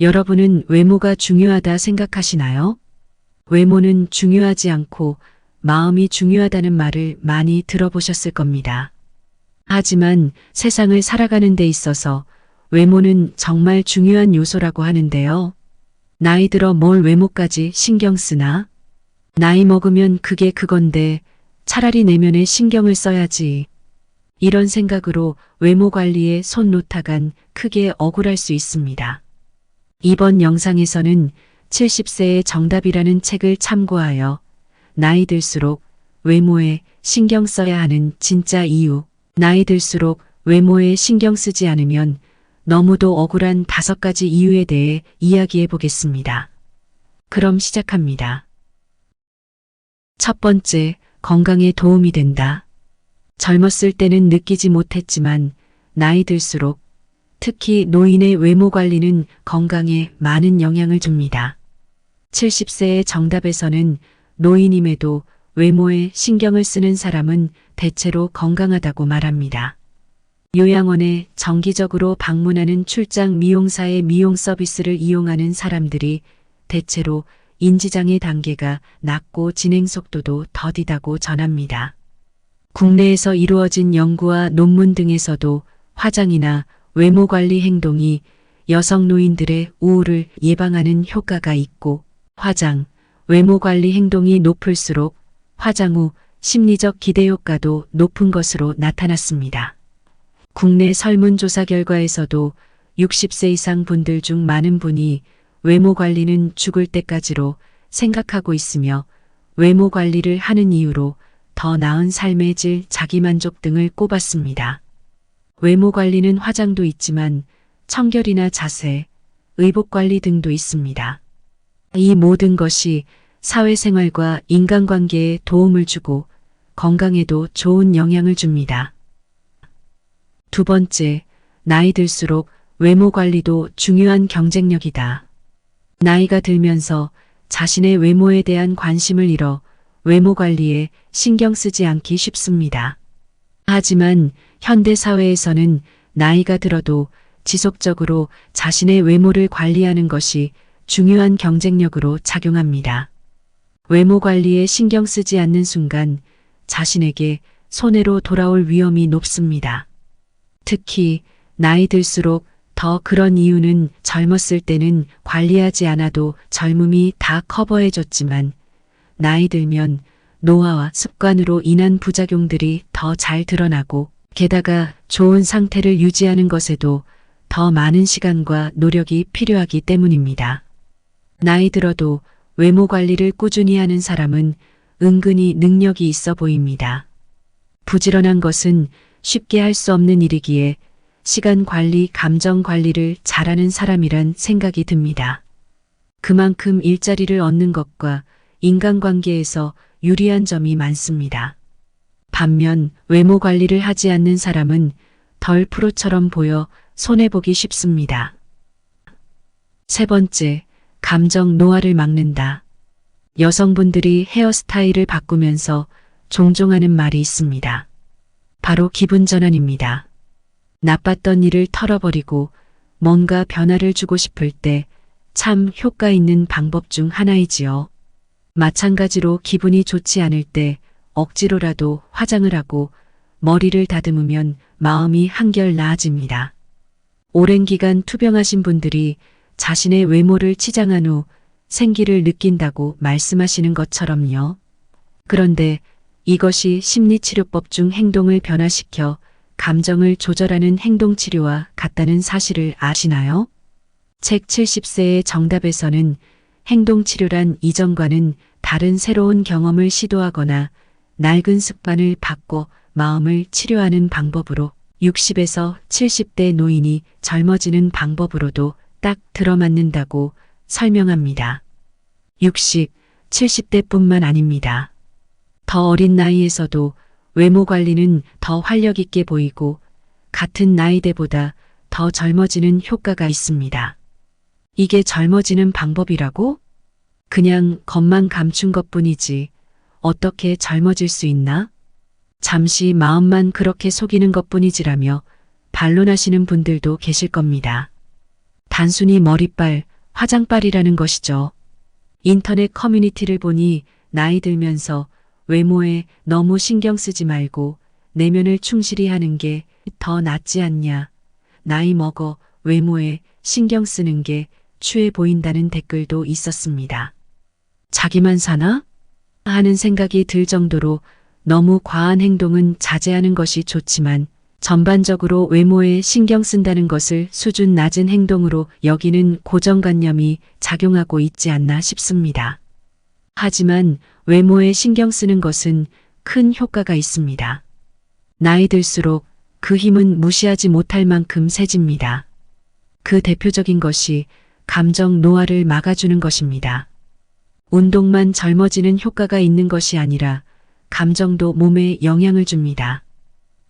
여러분은 외모가 중요하다 생각하시나요? 외모는 중요하지 않고 마음이 중요하다는 말을 많이 들어보셨을 겁니다. 하지만 세상을 살아가는 데 있어서 외모는 정말 중요한 요소라고 하는데요. 나이 들어 뭘 외모까지 신경 쓰나? 나이 먹으면 그게 그건데 차라리 내면에 신경을 써야지. 이런 생각으로 외모 관리에 손 놓다간 크게 억울할 수 있습니다. 이번 영상에서는 70세의 정답이라는 책을 참고하여 나이 들수록 외모에 신경 써야 하는 진짜 이유, 나이 들수록 외모에 신경 쓰지 않으면 너무도 억울한 5가지 이유에 대해 이야기해 보겠습니다. 그럼 시작합니다. 첫 번째, 건강에 도움이 된다. 젊었을 때는 느끼지 못했지만 나이 들수록 특히 노인의 외모 관리는 건강에 많은 영향을 줍니다. 70세의 정답에서는 노인임에도 외모에 신경을 쓰는 사람은 대체로 건강하다고 말합니다. 요양원에 정기적으로 방문하는 출장 미용사의 미용 서비스를 이용하는 사람들이 대체로 인지장애 단계가 낮고 진행 속도도 더디다고 전합니다. 국내에서 이루어진 연구와 논문 등에서도 화장이나 외모 관리 행동이 여성 노인들의 우울을 예방하는 효과가 있고 화장, 외모 관리 행동이 높을수록 화장 후 심리적 기대 효과도 높은 것으로 나타났습니다. 국내 설문조사 결과에서도 60세 이상 분들 중 많은 분이 외모 관리는 죽을 때까지로 생각하고 있으며 외모 관리를 하는 이유로 더 나은 삶의 질, 자기만족 등을 꼽았습니다. 외모 관리는 화장도 있지만 청결이나 자세, 의복 관리 등도 있습니다. 이 모든 것이 사회생활과 인간관계에 도움을 주고 건강에도 좋은 영향을 줍니다. 두 번째, 나이 들수록 외모 관리도 중요한 경쟁력이다. 나이가 들면서 자신의 외모에 대한 관심을 잃어 외모 관리에 신경 쓰지 않기 쉽습니다. 하지만 현대 사회에서는 나이가 들어도 지속적으로 자신의 외모를 관리하는 것이 중요한 경쟁력으로 작용합니다. 외모 관리에 신경 쓰지 않는 순간 자신에게 손해로 돌아올 위험이 높습니다. 특히 나이 들수록 더 그런 이유는 젊었을 때는 관리하지 않아도 젊음이 다 커버해줬지만 나이 들면 노화와 습관으로 인한 부작용들이 더 잘 드러나고 게다가 좋은 상태를 유지하는 것에도 더 많은 시간과 노력이 필요하기 때문입니다. 나이 들어도 외모 관리를 꾸준히 하는 사람은 은근히 능력이 있어 보입니다. 부지런한 것은 쉽게 할 수 없는 일이기에 시간 관리, 감정 관리를 잘하는 사람이란 생각이 듭니다. 그만큼 일자리를 얻는 것과 인간관계에서 유리한 점이 많습니다. 반면 외모 관리를 하지 않는 사람은 덜 프로처럼 보여 손해보기 쉽습니다. 세 번째, 감정 노화를 막는다. 여성분들이 헤어스타일을 바꾸면서 종종 하는 말이 있습니다. 바로 기분 전환입니다. 나빴던 일을 털어버리고 뭔가 변화를 주고 싶을 때 참 효과 있는 방법 중 하나이지요. 마찬가지로 기분이 좋지 않을 때 억지로라도 화장을 하고 머리를 다듬으면 마음이 한결 나아집니다. 오랜 기간 투병하신 분들이 자신의 외모를 치장한 후 생기를 느낀다고 말씀하시는 것처럼요. 그런데 이것이 심리치료법 중 행동을 변화시켜 감정을 조절하는 행동치료와 같다는 사실을 아시나요? 책 70세의 정답에서는 행동치료란 이전과는 다른 새로운 경험을 시도하거나 낡은 습관을 바꿔 마음을 치료하는 방법으로 60에서 70대 노인이 젊어지는 방법으로도 딱 들어맞는다고 설명합니다. 60, 70대뿐만 아닙니다. 더 어린 나이에서도 외모 관리는 더 활력 있게 보이고 같은 나이대보다 더 젊어지는 효과가 있습니다. 이게 젊어지는 방법이라고? 그냥 겉만 감춘 것뿐이지 어떻게 젊어질 수 있나? 잠시 마음만 그렇게 속이는 것뿐이지라며 반론하시는 분들도 계실 겁니다. 단순히 머리빨, 화장빨이라는 것이죠. 인터넷 커뮤니티를 보니 나이 들면서 외모에 너무 신경 쓰지 말고 내면을 충실히 하는 게 더 낫지 않냐. 나이 먹어 외모에 신경 쓰는 게 추해 보인다는 댓글도 있었습니다. 자기만 사나? 하는 생각이 들 정도로 너무 과한 행동은 자제하는 것이 좋지만 전반적으로 외모에 신경 쓴다는 것을 수준 낮은 행동으로 여기는 고정관념이 작용하고 있지 않나 싶습니다. 하지만 외모에 신경 쓰는 것은 큰 효과가 있습니다. 나이 들수록 그 힘은 무시하지 못할 만큼 세집니다. 그 대표적인 것이 감정 노화를 막아주는 것입니다. 운동만 젊어지는 효과가 있는 것이 아니라 감정도 몸에 영향을 줍니다.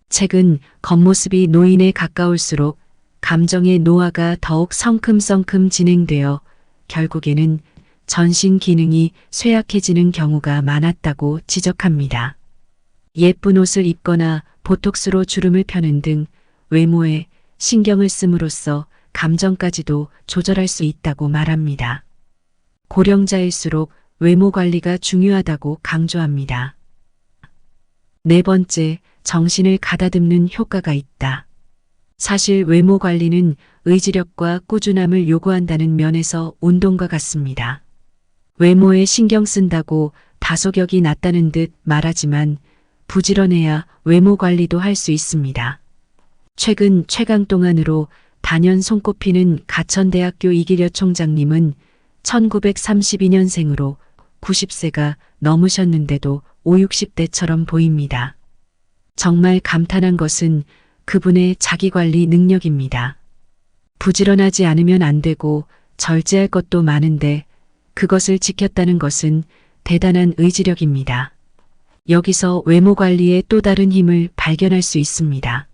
최근 겉모습이 노인에 가까울수록 감정의 노화가 더욱 성큼성큼 진행되어 결국에는 전신 기능이 쇠약해지는 경우가 많았다고 지적합니다. 예쁜 옷을 입거나 보톡스로 주름을 펴는 등 외모에 신경을 씀으로써 감정까지도 조절할 수 있다고 말합니다. 고령자일수록 외모 관리가 중요하다고 강조합니다. 네 번째, 정신을 가다듬는 효과가 있다. 사실 외모 관리는 의지력과 꾸준함을 요구한다는 면에서 운동과 같습니다. 외모에 신경 쓴다고 다소격이 낫다는 듯 말하지만 부지런해야 외모 관리도 할 수 있습니다. 최근 최강동안으로 단연 손꼽히는 가천대학교 이기려 총장님은 1932년생으로 90세가 넘으셨는데도 50, 60대처럼 보입니다. 정말 감탄한 것은 그분의 자기관리 능력입니다. 부지런하지 않으면 안 되고 절제할 것도 많은데 그것을 지켰다는 것은 대단한 의지력입니다. 여기서 외모 관리의 또 다른 힘을 발견할 수 있습니다.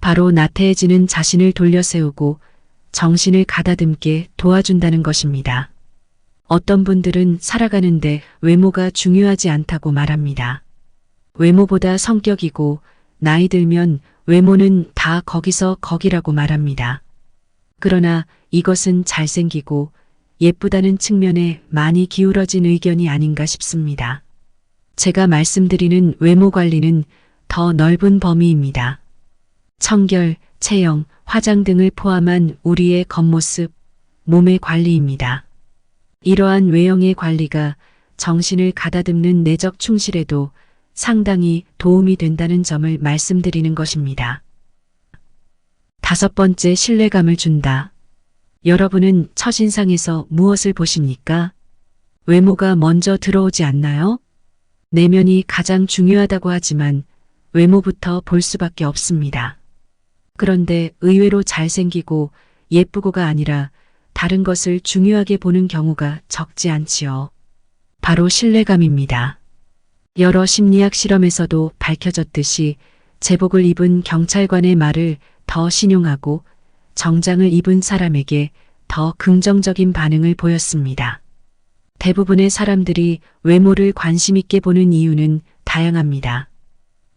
바로 나태해지는 자신을 돌려세우고 정신을 가다듬게 도와준다는 것입니다. 어떤 분들은 살아가는데 외모가 중요하지 않다고 말합니다. 외모보다 성격이고 나이 들면 외모는 다 거기서 거기라고 말합니다. 그러나 이것은 잘생기고 예쁘다는 측면에 많이 기울어진 의견이 아닌가 싶습니다. 제가 말씀드리는 외모 관리는 더 넓은 범위입니다. 청결, 체형, 화장 등을 포함한 우리의 겉모습, 몸의 관리입니다. 이러한 외형의 관리가 정신을 가다듬는 내적 충실에도 상당히 도움이 된다는 점을 말씀드리는 것입니다. 다섯 번째, 신뢰감을 준다. 여러분은 첫인상에서 무엇을 보십니까? 외모가 먼저 들어오지 않나요? 내면이 가장 중요하다고 하지만 외모부터 볼 수밖에 없습니다. 그런데 의외로 잘생기고 예쁘고가 아니라 다른 것을 중요하게 보는 경우가 적지 않지요. 바로 신뢰감입니다. 여러 심리학 실험에서도 밝혀졌듯이 제복을 입은 경찰관의 말을 더 신용하고 정장을 입은 사람에게 더 긍정적인 반응을 보였습니다. 대부분의 사람들이 외모를 관심 있게 보는 이유는 다양합니다.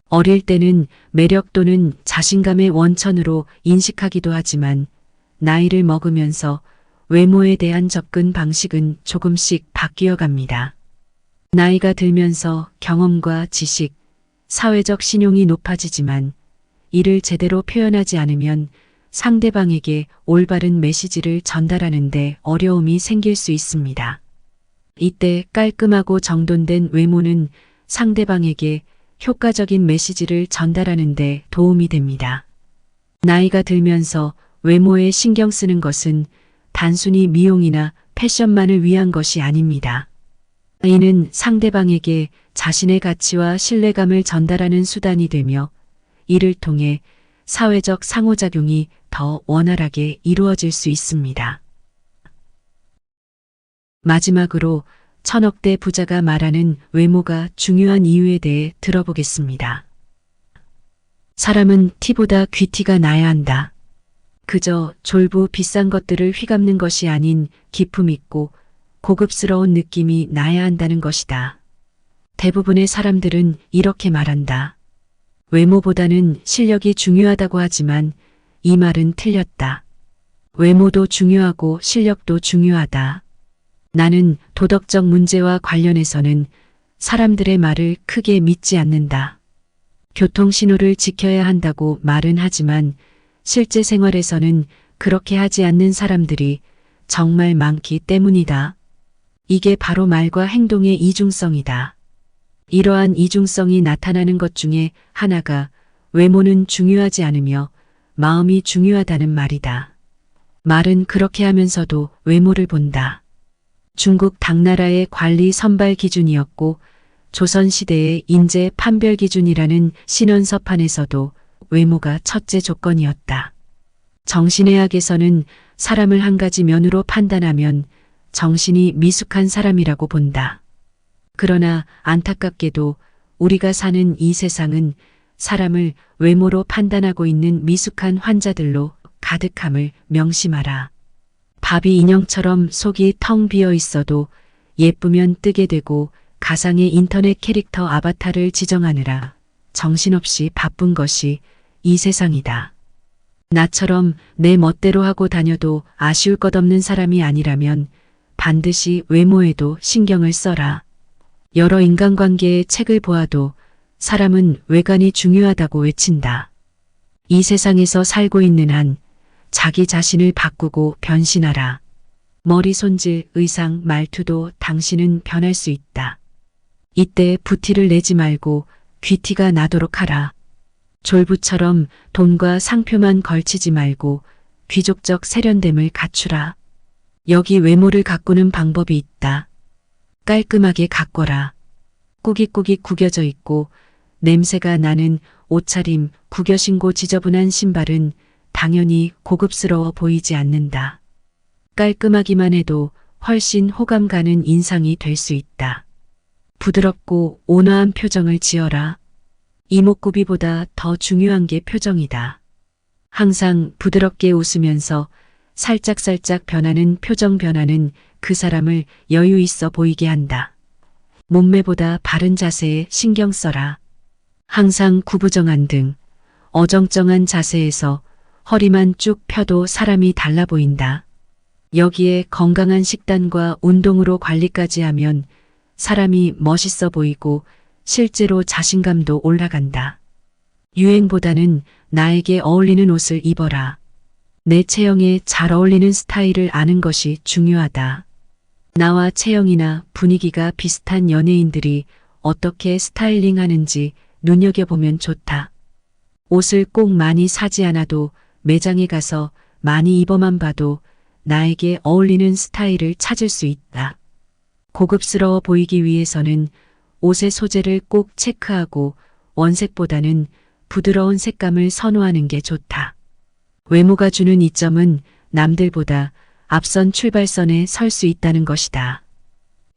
어릴 때는 매력 또는 자신감의 원천으로 인식하기도 하지만 나이를 먹으면서 외모에 대한 접근 방식은 조금씩 바뀌어 갑니다. 나이가 들면서 경험과 지식, 사회적 신용이 높아지지만 이를 제대로 표현하지 않으면 상대방에게 올바른 메시지를 전달하는 데 어려움이 생길 수 있습니다. 이때 깔끔하고 정돈된 외모는 상대방에게 효과적인 메시지를 전달하는 데 도움이 됩니다. 나이가 들면서 외모에 신경 쓰는 것은 단순히 미용이나 패션만을 위한 것이 아닙니다. 이는 상대방에게 자신의 가치와 신뢰감을 전달하는 수단이 되며 이를 통해 사회적 상호작용이 더 원활하게 이루어질 수 있습니다. 마지막으로 천억대 부자가 말하는 외모가 중요한 이유에 대해 들어보겠습니다. 사람은 티보다 귀티가 나야 한다. 그저 졸부 비싼 것들을 휘감는 것이 아닌 기품 있고 고급스러운 느낌이 나야 한다는 것이다. 대부분의 사람들은 이렇게 말한다. 외모보다는 실력이 중요하다고 하지만 이 말은 틀렸다. 외모도 중요하고 실력도 중요하다. 나는 도덕적 문제와 관련해서는 사람들의 말을 크게 믿지 않는다. 교통신호를 지켜야 한다고 말은 하지만 실제 생활에서는 그렇게 하지 않는 사람들이 정말 많기 때문이다. 이게 바로 말과 행동의 이중성이다. 이러한 이중성이 나타나는 것 중에 하나가 외모는 중요하지 않으며 마음이 중요하다는 말이다. 말은 그렇게 하면서도 외모를 본다. 중국 당나라의 관리 선발 기준이었고 조선시대의 인재 판별 기준이라는 신원서판에서도 외모가 첫째 조건이었다. 정신의학에서는 사람을 한 가지 면으로 판단하면 정신이 미숙한 사람이라고 본다. 그러나 안타깝게도 우리가 사는 이 세상은 사람을 외모로 판단하고 있는 미숙한 환자들로 가득함을 명심하라. 바비 인형처럼 속이 텅 비어 있어도 예쁘면 뜨게 되고 가상의 인터넷 캐릭터 아바타를 지정하느라 정신없이 바쁜 것이 이 세상이다. 나처럼 내 멋대로 하고 다녀도 아쉬울 것 없는 사람이 아니라면 반드시 외모에도 신경을 써라. 여러 인간관계의 책을 보아도 사람은 외관이 중요하다고 외친다. 이 세상에서 살고 있는 한 자기 자신을 바꾸고 변신하라. 머리 손질, 의상, 말투도 당신은 변할 수 있다. 이때 부티를 내지 말고 귀티가 나도록 하라. 졸부처럼 돈과 상표만 걸치지 말고 귀족적 세련됨을 갖추라. 여기 외모를 가꾸는 방법이 있다. 깔끔하게 가꿔라. 꾸깃꾸깃 구겨져 있고 냄새가 나는 옷차림, 구겨신고 지저분한 신발은 당연히 고급스러워 보이지 않는다. 깔끔하기만 해도 훨씬 호감 가는 인상이 될 수 있다. 부드럽고 온화한 표정을 지어라. 이목구비보다 더 중요한 게 표정이다. 항상 부드럽게 웃으면서 살짝살짝 변하는 표정 변화는 그 사람을 여유 있어 보이게 한다. 몸매보다 바른 자세에 신경 써라. 항상 구부정한 등 어정쩡한 자세에서 허리만 쭉 펴도 사람이 달라 보인다. 여기에 건강한 식단과 운동으로 관리까지 하면 사람이 멋있어 보이고 실제로 자신감도 올라간다. 유행보다는 나에게 어울리는 옷을 입어라. 내 체형에 잘 어울리는 스타일을 아는 것이 중요하다. 나와 체형이나 분위기가 비슷한 연예인들이 어떻게 스타일링 하는지 눈여겨보면 좋다. 옷을 꼭 많이 사지 않아도 매장에 가서 많이 입어만 봐도 나에게 어울리는 스타일을 찾을 수 있다. 고급스러워 보이기 위해서는 옷의 소재를 꼭 체크하고 원색보다는 부드러운 색감을 선호하는 게 좋다. 외모가 주는 이점은 남들보다 앞선 출발선에 설 수 있다는 것이다.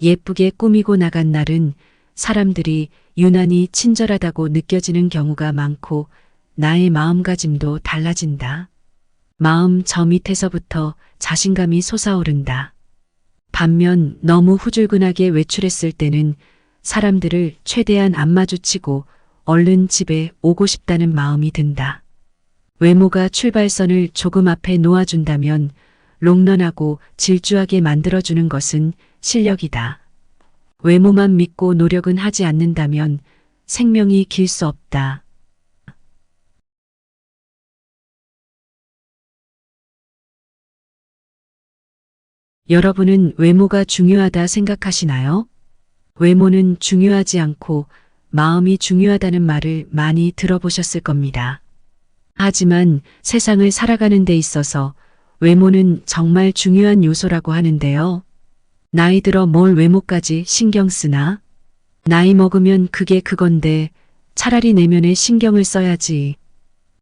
예쁘게 꾸미고 나간 날은 사람들이 유난히 친절하다고 느껴지는 경우가 많고 나의 마음가짐도 달라진다. 마음 저 밑에서부터 자신감이 솟아오른다. 반면 너무 후줄근하게 외출했을 때는 사람들을 최대한 안 마주치고 얼른 집에 오고 싶다는 마음이 든다. 외모가 출발선을 조금 앞에 놓아준다면 롱런하고 질주하게 만들어주는 것은 실력이다. 외모만 믿고 노력은 하지 않는다면 생명이 길 수 없다. 여러분은 외모가 중요하다 생각하시나요? 외모는 중요하지 않고 마음이 중요하다는 말을 많이 들어보셨을 겁니다. 하지만 세상을 살아가는 데 있어서 외모는 정말 중요한 요소라고 하는데요. 나이 들어 뭘 외모까지 신경 쓰나? 나이 먹으면 그게 그건데 차라리 내면에 신경을 써야지.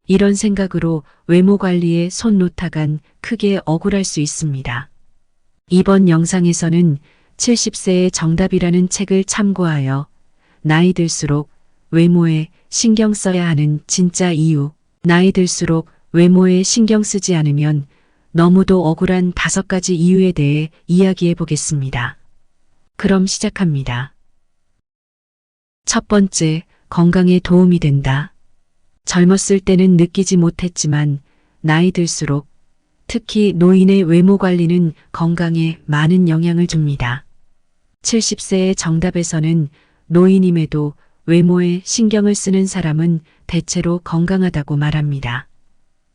이런 생각으로 외모 관리에 손 놓다간 크게 억울할 수 있습니다. 이번 영상에서는 70세의 정답이라는 책을 참고하여 나이 들수록 외모에 신경 써야 하는 진짜 이유, 나이 들수록 외모에 신경 쓰지 않으면 너무도 억울한 5가지 이유에 대해 이야기해 보겠습니다. 그럼 시작합니다. 첫 번째, 건강에 도움이 된다. 젊었을 때는 느끼지 못했지만 나이 들수록 특히 노인의 외모 관리는 건강에 많은 영향을 줍니다. 70세의 정답에서는 노인임에도 외모에 신경을 쓰는 사람은 대체로 건강하다고 말합니다.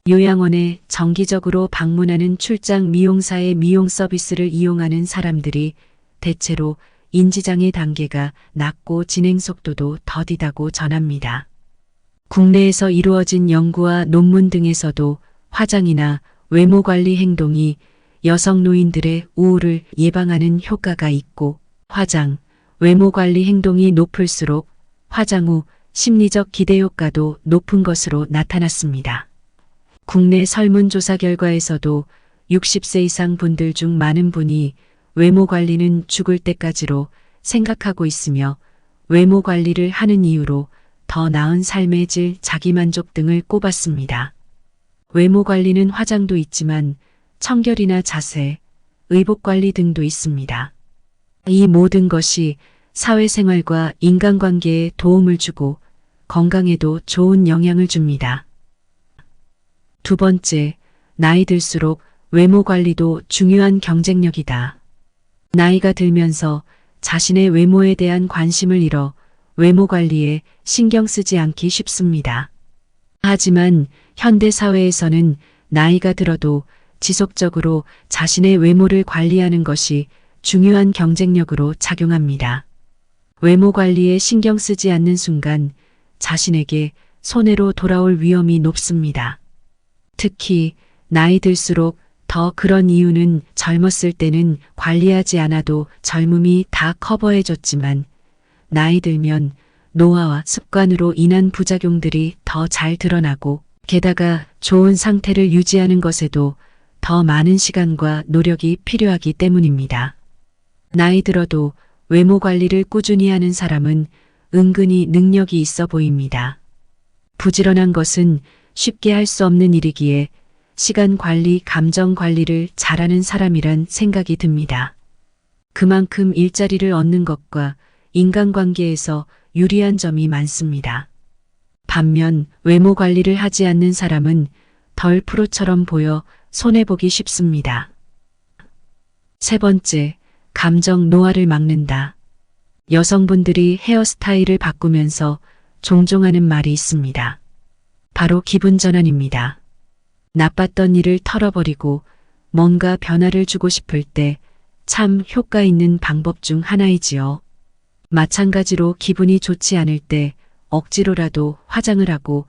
요양원에 정기적으로 방문하는 출장 미용사의 미용 서비스를 이용하는 사람들이 대체로 인지장애 단계가 낮고 진행 속도도 더디다고 전합니다. 국내에서 이루어진 연구와 논문 등에서도 화장이나 외모 관리 행동이 여성 노인들의 우울을 예방하는 효과가 있고 화장, 외모 관리 행동이 높을수록 화장 후 심리적 기대 효과도 높은 것으로 나타났습니다. 국내 설문조사 결과에서도 60세 이상 분들 중 많은 분이 외모 관리는 죽을 때까지로 생각하고 있으며 외모 관리를 하는 이유로 더 나은 삶의 질, 자기만족 등을 꼽았습니다. 외모 관리는 화장도 있지만 청결이나 자세, 의복 관리 등도 있습니다. 이 모든 것이 사회생활과 인간관계에 도움을 주고 건강에도 좋은 영향을 줍니다. 두 번째, 나이 들수록 외모 관리도 중요한 경쟁력이다. 나이가 들면서 자신의 외모에 대한 관심을 잃어 외모 관리에 신경 쓰지 않기 쉽습니다. 하지만 현대 사회에서는 나이가 들어도 지속적으로 자신의 외모를 관리하는 것이 중요한 경쟁력으로 작용합니다. 외모 관리에 신경 쓰지 않는 순간 자신에게 손해로 돌아올 위험이 높습니다. 특히 나이 들수록 더 그런 이유는 젊었을 때는 관리하지 않아도 젊음이 다 커버해줬지만 나이 들면 노화와 습관으로 인한 부작용들이 더 잘 드러나고 게다가 좋은 상태를 유지하는 것에도 더 많은 시간과 노력이 필요하기 때문입니다. 나이 들어도 외모 관리를 꾸준히 하는 사람은 은근히 능력이 있어 보입니다. 부지런한 것은 쉽게 할 수 없는 일이기에 시간 관리, 감정 관리를 잘하는 사람이란 생각이 듭니다. 그만큼 일자리를 얻는 것과 인간관계에서 유리한 점이 많습니다. 반면 외모 관리를 하지 않는 사람은 덜 프로처럼 보여 손해보기 쉽습니다. 세 번째, 감정 노화를 막는다. 여성분들이 헤어스타일을 바꾸면서 종종 하는 말이 있습니다. 바로 기분 전환입니다. 나빴던 일을 털어버리고 뭔가 변화를 주고 싶을 때 참 효과 있는 방법 중 하나이지요. 마찬가지로 기분이 좋지 않을 때 억지로라도 화장을 하고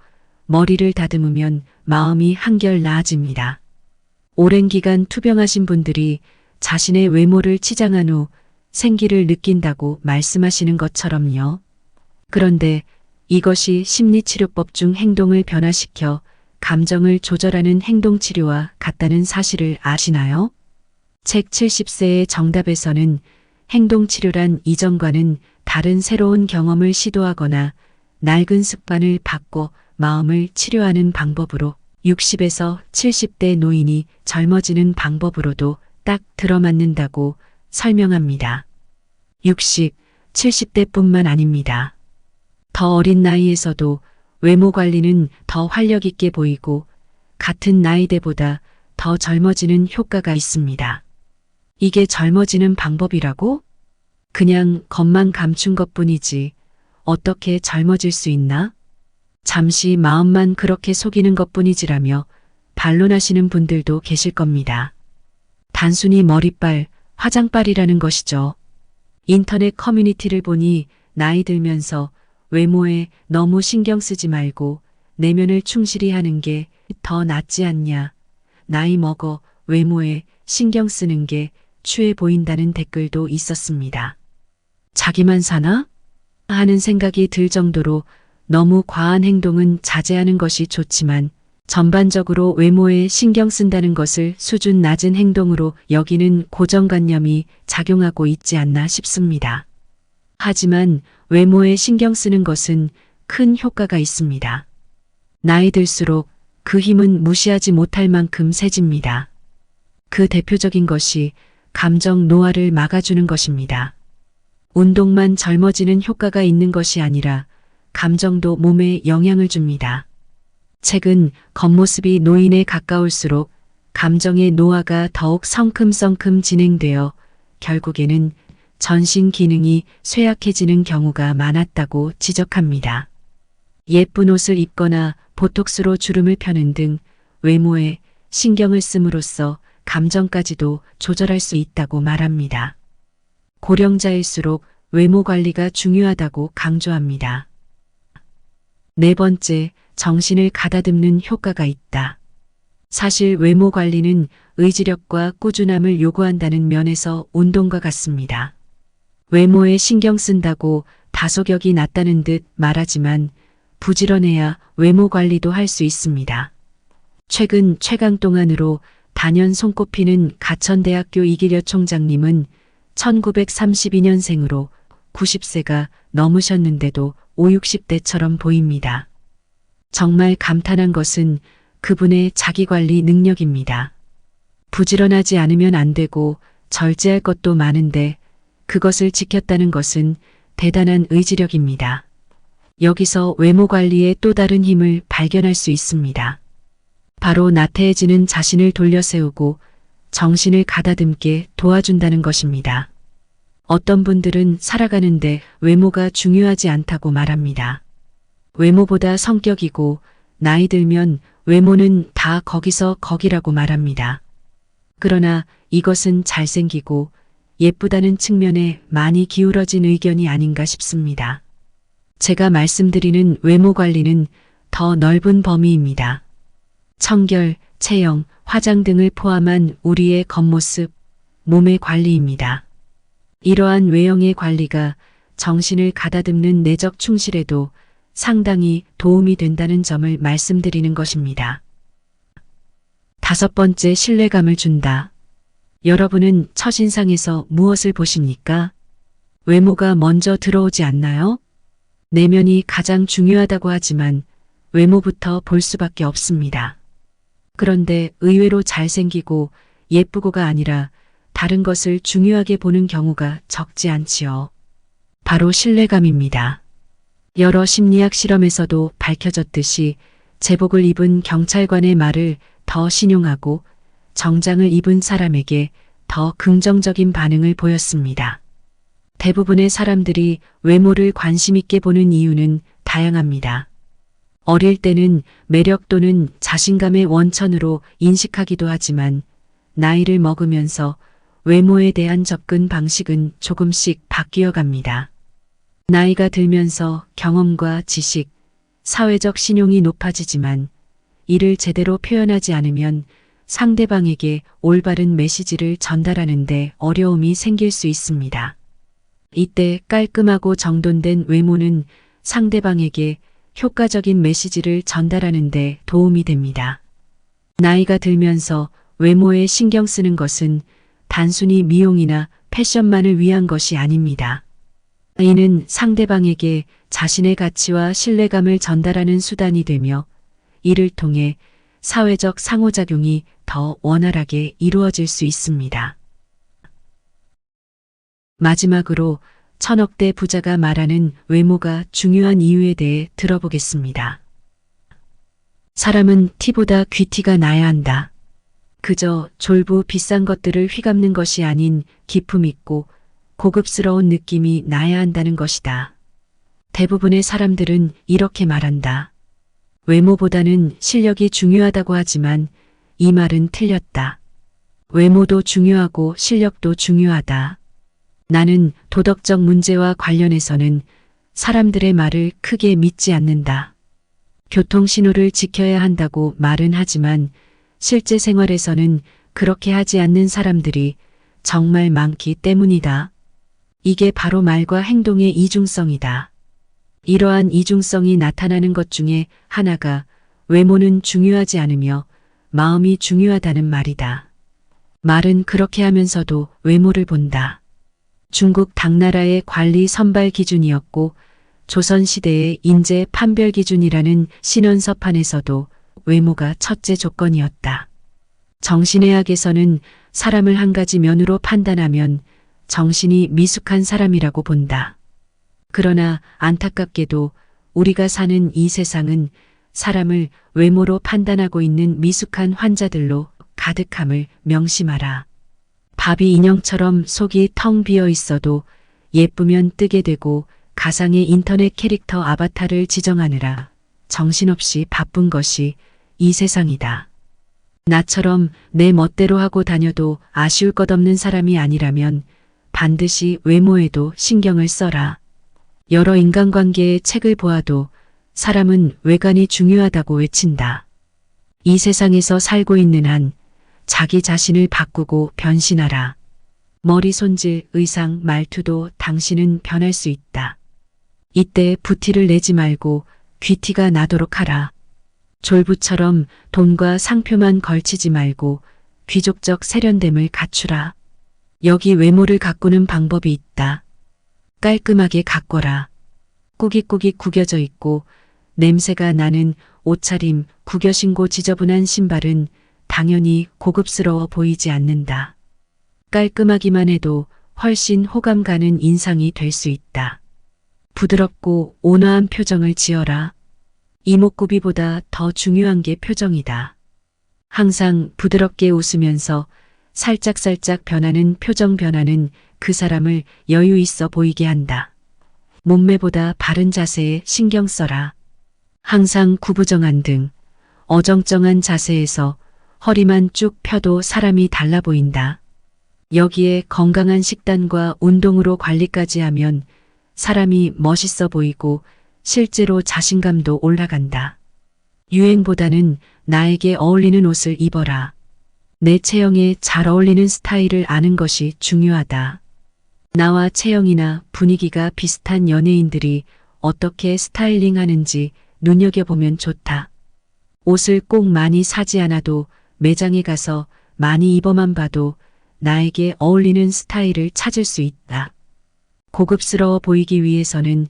머리를 다듬으면 마음이 한결 나아집니다. 오랜 기간 투병하신 분들이 자신의 외모를 치장한 후 생기를 느낀다고 말씀하시는 것처럼요. 그런데 이것이 심리치료법 중 행동을 변화시켜 감정을 조절하는 행동치료와 같다는 사실을 아시나요? 책 70세의 정답에서는 행동치료란 이전과는 다른 새로운 경험을 시도하거나 낡은 습관을 바꿔 마음을 치료하는 방법으로 60에서 70대 노인이 젊어지는 방법으로도 딱 들어맞는다고 설명합니다. 60, 70대뿐만 아닙니다. 더 어린 나이에서도 외모 관리는 더 활력 있게 보이고 같은 나이대보다 더 젊어지는 효과가 있습니다. 이게 젊어지는 방법이라고? 그냥 겉만 감춘 것뿐이지 어떻게 젊어질 수 있나? 잠시 마음만 그렇게 속이는 것뿐이지라며 반론하시는 분들도 계실 겁니다. 단순히 머리빨, 화장빨이라는 것이죠. 인터넷 커뮤니티를 보니 나이 들면서 외모에 너무 신경 쓰지 말고 내면을 충실히 하는 게 더 낫지 않냐. 나이 먹어 외모에 신경 쓰는 게 추해 보인다는 댓글도 있었습니다. 자기만 사나? 하는 생각이 들 정도로 너무 과한 행동은 자제하는 것이 좋지만 전반적으로 외모에 신경 쓴다는 것을 수준 낮은 행동으로 여기는 고정관념이 작용하고 있지 않나 싶습니다. 하지만 외모에 신경 쓰는 것은 큰 효과가 있습니다. 나이 들수록 그 힘은 무시하지 못할 만큼 세집니다. 그 대표적인 것이 감정 노화를 막아주는 것입니다. 운동만 젊어지는 효과가 있는 것이 아니라 감정도 몸에 영향을 줍니다. 책은 겉모습이 노인에 가까울수록 감정의 노화가 더욱 성큼성큼 진행되어 결국에는 전신 기능이 쇠약해지는 경우가 많았다고 지적합니다. 예쁜 옷을 입거나 보톡스로 주름을 펴는 등 외모에 신경을 씀으로써 감정까지도 조절할 수 있다고 말합니다. 고령자일수록 외모 관리가 중요하다고 강조합니다. 네 번째, 정신을 가다듬는 효과가 있다. 사실 외모 관리는 의지력과 꾸준함을 요구한다는 면에서 운동과 같습니다. 외모에 신경 쓴다고 다소격이 낫다는 듯 말하지만 부지런해야 외모 관리도 할 수 있습니다. 최근 최강동안으로 단연 손꼽히는 가천대학교 이기려 총장님은 1932년생으로 90세가 넘으셨는데도 50, 60대처럼 보입니다. 정말 감탄한 것은 그분의 자기관리 능력입니다. 부지런하지 않으면 안 되고 절제할 것도 많은데 그것을 지켰다는 것은 대단한 의지력입니다. 여기서 외모 관리의 또 다른 힘을 발견할 수 있습니다. 바로 나태해지는 자신을 돌려세우고 정신을 가다듬게 도와준다는 것입니다. 어떤 분들은 살아가는데 외모가 중요하지 않다고 말합니다. 외모보다 성격이고 나이 들면 외모는 다 거기서 거기라고 말합니다. 그러나 이것은 잘생기고 예쁘다는 측면에 많이 기울어진 의견이 아닌가 싶습니다. 제가 말씀드리는 외모 관리는 더 넓은 범위입니다. 청결, 체형, 화장 등을 포함한 우리의 겉모습, 몸의 관리입니다. 이러한 외형의 관리가 정신을 가다듬는 내적 충실에도 상당히 도움이 된다는 점을 말씀드리는 것입니다. 다섯 번째, 신뢰감을 준다. 여러분은 첫인상에서 무엇을 보십니까? 외모가 먼저 들어오지 않나요? 내면이 가장 중요하다고 하지만 외모부터 볼 수밖에 없습니다. 그런데 의외로 잘생기고 예쁘고가 아니라 다른 것을 중요하게 보는 경우가 적지 않지요. 바로 신뢰감입니다. 여러 심리학 실험에서도 밝혀졌듯이 제복을 입은 경찰관의 말을 더 신용하고 정장을 입은 사람에게 더 긍정적인 반응을 보였습니다. 대부분의 사람들이 외모를 관심 있게 보는 이유는 다양합니다. 어릴 때는 매력 또는 자신감의 원천으로 인식하기도 하지만 나이를 먹으면서 외모에 대한 접근 방식은 조금씩 바뀌어 갑니다. 나이가 들면서 경험과 지식, 사회적 신용이 높아지지만 이를 제대로 표현하지 않으면 상대방에게 올바른 메시지를 전달하는 데 어려움이 생길 수 있습니다. 이때 깔끔하고 정돈된 외모는 상대방에게 효과적인 메시지를 전달하는 데 도움이 됩니다. 나이가 들면서 외모에 신경 쓰는 것은 단순히 미용이나 패션만을 위한 것이 아닙니다. 이는 상대방에게 자신의 가치와 신뢰감을 전달하는 수단이 되며 이를 통해 사회적 상호작용이 더 원활하게 이루어질 수 있습니다. 마지막으로 천억대 부자가 말하는 외모가 중요한 이유에 대해 들어보겠습니다. 사람은 티보다 귀티가 나야 한다. 그저 졸부 비싼 것들을 휘감는 것이 아닌 기품 있고 고급스러운 느낌이 나야 한다는 것이다. 대부분의 사람들은 이렇게 말한다. 외모보다는 실력이 중요하다고 하지만 이 말은 틀렸다. 외모도 중요하고 실력도 중요하다. 나는 도덕적 문제와 관련해서는 사람들의 말을 크게 믿지 않는다. 교통신호를 지켜야 한다고 말은 하지만 실제 생활에서는 그렇게 하지 않는 사람들이 정말 많기 때문이다. 이게 바로 말과 행동의 이중성이다. 이러한 이중성이 나타나는 것 중에 하나가 외모는 중요하지 않으며 마음이 중요하다는 말이다. 말은 그렇게 하면서도 외모를 본다. 중국 당나라의 관리 선발 기준이었고 조선시대의 인재 판별 기준이라는 신원서판에서도 외모가 첫째 조건이었다. 정신의학에서는 사람을 한 가지 면으로 판단하면 정신이 미숙한 사람이라고 본다. 그러나 안타깝게도 우리가 사는 이 세상은 사람을 외모로 판단하고 있는 미숙한 환자들로 가득함을 명심하라. 바비 인형처럼 속이 텅 비어 있어도 예쁘면 뜨게 되고 가상의 인터넷 캐릭터 아바타를 지정하느라 정신없이 바쁜 것이 이 세상이다. 나처럼 내 멋대로 하고 다녀도 아쉬울 것 없는 사람이 아니라면 반드시 외모에도 신경을 써라. 여러 인간관계의 책을 보아도 사람은 외관이 중요하다고 외친다. 이 세상에서 살고 있는 한 자기 자신을 바꾸고 변신하라. 머리 손질, 의상, 말투도 당신은 변할 수 있다. 이때 부티를 내지 말고 귀티가 나도록 하라. 졸부처럼 돈과 상표만 걸치지 말고 귀족적 세련됨을 갖추라. 여기 외모를 가꾸는 방법이 있다. 깔끔하게 가꿔라. 꾸깃꾸깃 구겨져 있고 냄새가 나는 옷차림, 구겨 신고 지저분한 신발은 당연히 고급스러워 보이지 않는다. 깔끔하기만 해도 훨씬 호감 가는 인상이 될 수 있다. 부드럽고 온화한 표정을 지어라. 이목구비보다 더 중요한 게 표정이다. 항상 부드럽게 웃으면서 살짝살짝 변하는 표정 변화는 그 사람을 여유 있어 보이게 한다. 몸매보다 바른 자세에 신경 써라. 항상 구부정한 등 어정쩡한 자세에서 허리만 쭉 펴도 사람이 달라 보인다. 여기에 건강한 식단과 운동으로 관리까지 하면 사람이 멋있어 보이고 실제로 자신감도 올라간다. 유행보다는 나에게 어울리는 옷을 입어라. 내 체형에 잘 어울리는 스타일을 아는 것이 중요하다. 나와 체형이나 분위기가 비슷한 연예인들이 어떻게 스타일링 하는지 눈여겨보면 좋다. 옷을 꼭 많이 사지 않아도 매장에 가서 많이 입어만 봐도 나에게 어울리는 스타일을 찾을 수 있다. 고급스러워 보이기 위해서는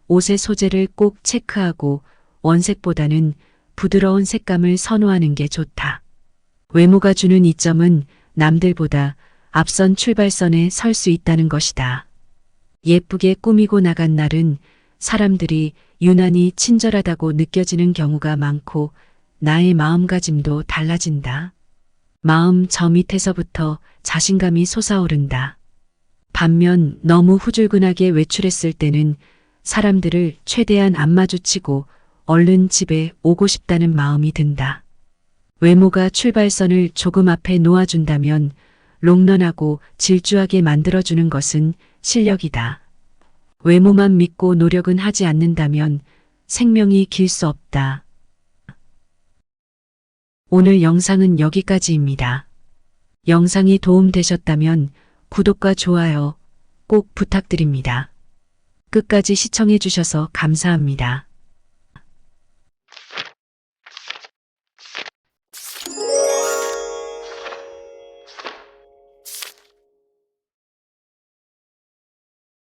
옷의 소재를 꼭 체크하고 원색보다는 부드러운 색감을 선호하는 게 좋다. 외모가 주는 이점은 남들보다 앞선 출발선에 설 수 있다는 것이다. 예쁘게 꾸미고 나간 날은 사람들이 유난히 친절하다고 느껴지는 경우가 많고 나의 마음가짐도 달라진다. 마음 저 밑에서부터 자신감이 솟아오른다. 반면 너무 후줄근하게 외출했을 때는 사람들을 최대한 안 마주치고 얼른 집에 오고 싶다는 마음이 든다. 외모가 출발선을 조금 앞에 놓아준다면 롱런하고 질주하게 만들어주는 것은 실력이다. 외모만 믿고 노력은 하지 않는다면 생명이 길 수 없다. 오늘 영상은 여기까지입니다. 영상이 도움되셨다면 구독과 좋아요 꼭 부탁드립니다. 끝까지 시청해 주셔서 감사합니다.